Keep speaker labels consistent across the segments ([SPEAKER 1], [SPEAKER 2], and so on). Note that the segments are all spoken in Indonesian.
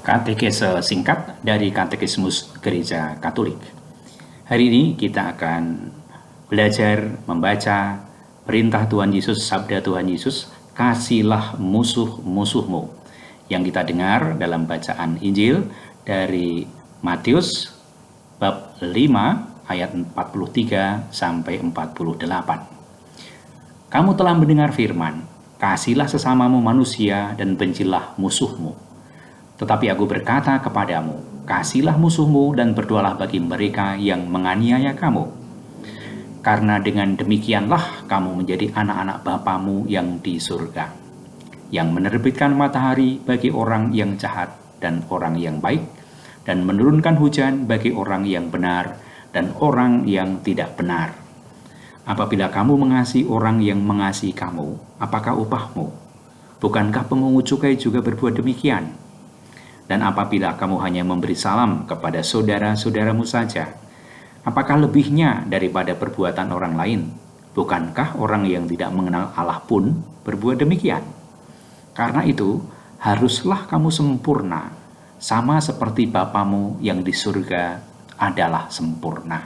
[SPEAKER 1] Katekese singkat dari Katekismus Gereja Katolik. Hari ini kita akan belajar membaca perintah Tuhan Yesus, sabda Tuhan Yesus, "Kasihilah musuh-musuhmu", yang kita dengar dalam bacaan Injil dari Matius bab 5 ayat 43 sampai 48. Kamu telah mendengar firman, "Kasihilah sesamamu manusia dan bencilah musuhmu." Tetapi aku berkata kepadamu, kasihilah musuhmu dan berdoalah bagi mereka yang menganiaya kamu. Karena dengan demikianlah kamu menjadi anak-anak Bapamu yang di surga, yang menerbitkan matahari bagi orang yang jahat dan orang yang baik, dan menurunkan hujan bagi orang yang benar dan orang yang tidak benar. Apabila kamu mengasihi orang yang mengasihi kamu, apakah upahmu? Bukankah pemungut cukai juga berbuat demikian? Dan apabila kamu hanya memberi salam kepada saudara-saudaramu saja, apakah lebihnya daripada perbuatan orang lain? Bukankah orang yang tidak mengenal Allah pun berbuat demikian? Karena itu, haruslah kamu sempurna, sama seperti Bapamu yang di surga adalah sempurna.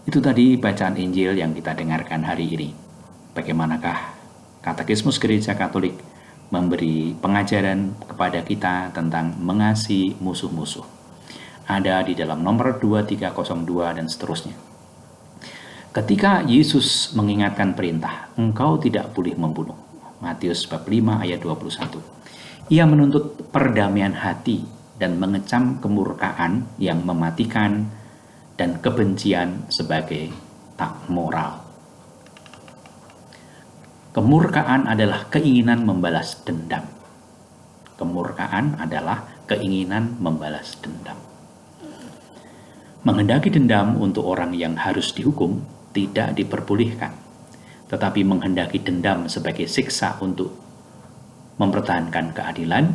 [SPEAKER 1] Itu tadi bacaan Injil yang kita dengarkan hari ini. Bagaimanakah Katekismus Gereja Katolik memberi pengajaran kepada kita tentang mengasihi musuh-musuh? Ada di dalam nomor 2302 dan seterusnya. Ketika Yesus mengingatkan perintah, engkau tidak boleh membunuh, Matius bab 5 ayat 21, ia menuntut perdamaian hati dan mengecam kemurkaan yang mematikan dan kebencian sebagai tak moral. Kemurkaan adalah keinginan membalas dendam. Kemurkaan adalah keinginan membalas dendam. Menghendaki dendam untuk orang yang harus dihukum tidak diperbolehkan, tetapi menghendaki dendam sebagai siksa untuk mempertahankan keadilan.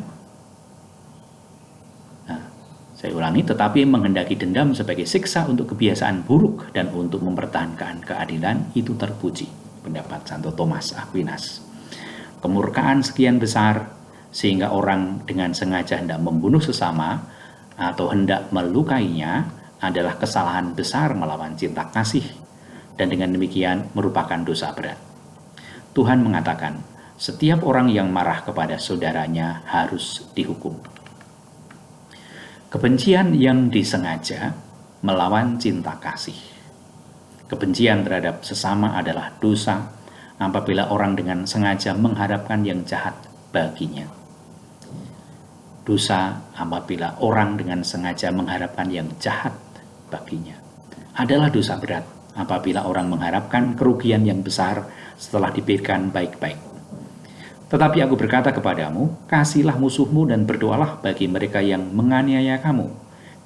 [SPEAKER 1] Saya ulangi, tetapi menghendaki dendam sebagai siksa untuk kebiasaan buruk dan untuk mempertahankan keadilan itu terpuji. Pendapat Santo Thomas Aquinas. Kemurkaan sekian besar sehingga orang dengan sengaja hendak membunuh sesama atau hendak melukainya adalah kesalahan besar melawan cinta kasih, dan dengan demikian merupakan dosa berat. Tuhan mengatakan, setiap orang yang marah kepada saudaranya harus dihukum. Kebencian yang disengaja melawan cinta kasih. Kebencian terhadap sesama adalah dosa apabila orang dengan sengaja mengharapkan yang jahat baginya. Dosa apabila orang dengan sengaja mengharapkan yang jahat baginya. Adalah dosa berat apabila orang mengharapkan kerugian yang besar setelah diberikan baik-baik. Tetapi aku berkata kepadamu, kasihilah musuhmu dan berdoalah bagi mereka yang menganiaya kamu,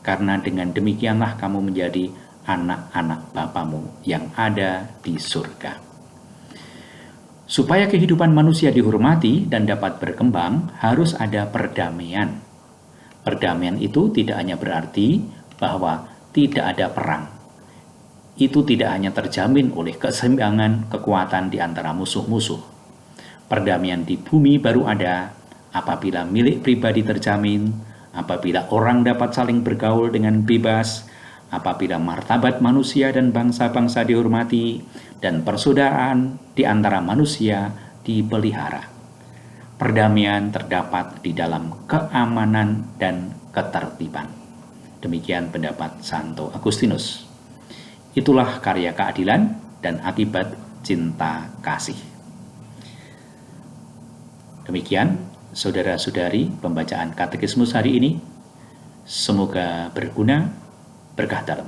[SPEAKER 1] karena dengan demikianlah kamu menjadi anak-anak Bapamu yang ada di surga. Supaya kehidupan manusia dihormati dan dapat berkembang, harus ada perdamaian. Perdamaian itu tidak hanya berarti bahwa tidak ada perang. Itu tidak hanya terjamin oleh keseimbangan kekuatan di antara musuh-musuh. Perdamaian di bumi baru ada apabila milik pribadi terjamin, apabila orang dapat saling bergaul dengan bebas, apabila martabat manusia dan bangsa-bangsa dihormati, dan persaudaraan di antara manusia dipelihara. Perdamaian terdapat di dalam keamanan dan ketertiban. Demikian pendapat Santo Agustinus. Itulah karya keadilan dan akibat cinta kasih. Demikian, saudara-saudari, pembacaan Katekismus hari ini. Semoga berguna, berkah dalam.